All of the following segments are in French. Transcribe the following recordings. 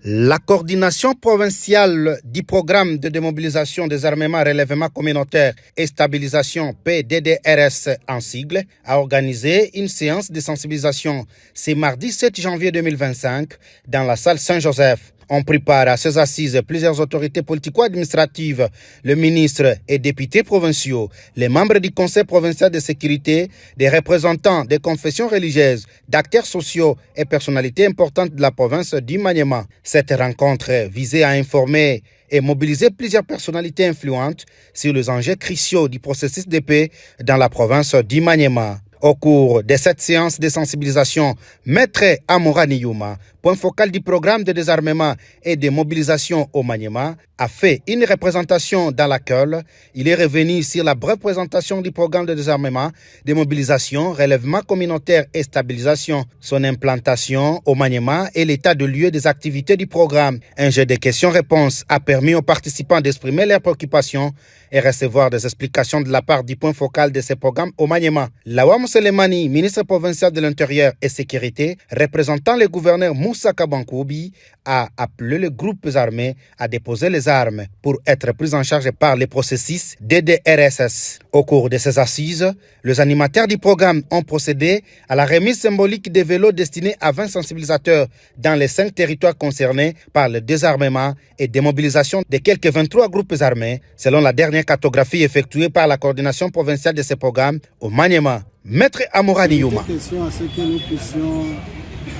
La coordination provinciale du programme de démobilisation des armements, relèvement communautaire et stabilisation PDDRS en sigle a organisé une séance de sensibilisation ce mardi 7 janvier 2025 dans la salle Saint-Joseph. On prépare à ces assises plusieurs autorités politico-administratives, le ministre et députés provinciaux, les membres du Conseil provincial de sécurité, des représentants des confessions religieuses, d'acteurs sociaux et personnalités importantes de la province du Maniema. Cette rencontre visait à informer et mobiliser plusieurs personnalités influentes sur les enjeux cruciaux du processus de paix dans la province du Maniema. Au cours de cette séance de sensibilisation, Maître Amorani Yuma, point focal du programme de désarmement et de mobilisation au Maniema, a fait une représentation dans laquelle il est revenu sur la brève présentation du programme de désarmement, de mobilisation, relèvement communautaire et stabilisation, son implantation au Maniema et l'état de lieu des activités du programme. Un jeu de questions-réponses a permis aux participants d'exprimer leurs préoccupations et recevoir des explications de la part du point focal de ce programme au Maniema. Lawam Selemani, ministre provincial de l'Intérieur et Sécurité, représentant le gouverneur Moussa Kabankoubi, a appelé les groupes armés à déposer les armes pour être pris en charge par les processus DDRSS. Au cours de ces assises, les animateurs du programme ont procédé à la remise symbolique des vélos destinés à 20 sensibilisateurs dans les 5 territoires concernés par le désarmement et démobilisation de quelques 23 groupes armés, selon la dernière cartographie effectuée par la coordination provinciale de ce programme au Maniema. Maître Amorani Yuma. Il est question à ce que nous puissions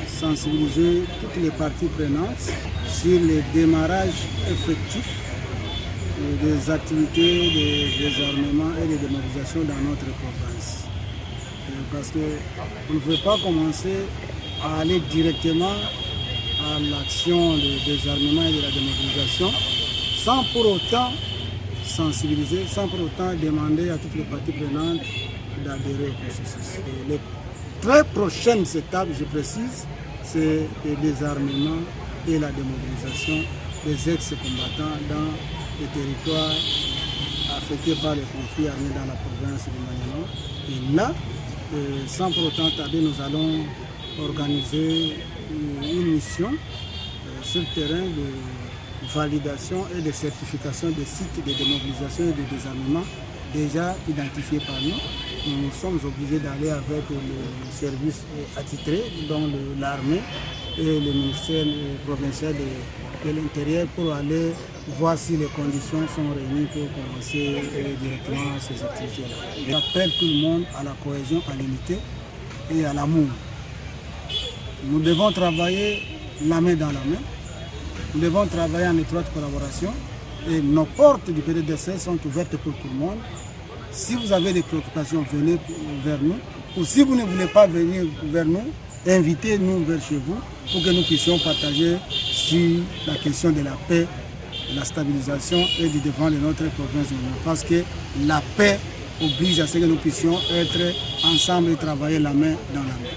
sensibiliser toutes les parties prenantes sur le démarrage effectif des activités de désarmement et de démobilisation dans notre province. Parce qu'on ne veut pas commencer à aller directement à l'action de désarmement et de la démobilisation sans pour autant sensibiliser, sans pour autant demander à toutes les parties prenantes d'adhérer au processus. Les très prochaines étapes, je précise, c'est le désarmement et la démobilisation des ex-combattants dans les territoires affectés par les conflits armés dans la province du Maniema. Et là, sans pour autant tarder, nous allons organiser une mission sur le terrain de validation et de certification des sites de démobilisation et de désarmement déjà identifiés par nous. Nous sommes obligés d'aller avec le service attitré, dont l'armée et le ministère provincial de l'Intérieur, pour aller voir si les conditions sont réunies pour commencer directement ces activités-là. J'appelle tout le monde à la cohésion, à l'unité et à l'amour. Nous devons travailler la main dans la main. Nous devons travailler en étroite collaboration et nos portes du PDDRS sont ouvertes pour tout le monde. Si vous avez des préoccupations, venez vers nous. Ou si vous ne voulez pas venir vers nous, invitez-nous vers chez vous pour que nous puissions partager sur la question de la paix, de la stabilisation et du développement de notre province. Parce que la paix oblige à ce que nous puissions être ensemble et travailler la main dans la main.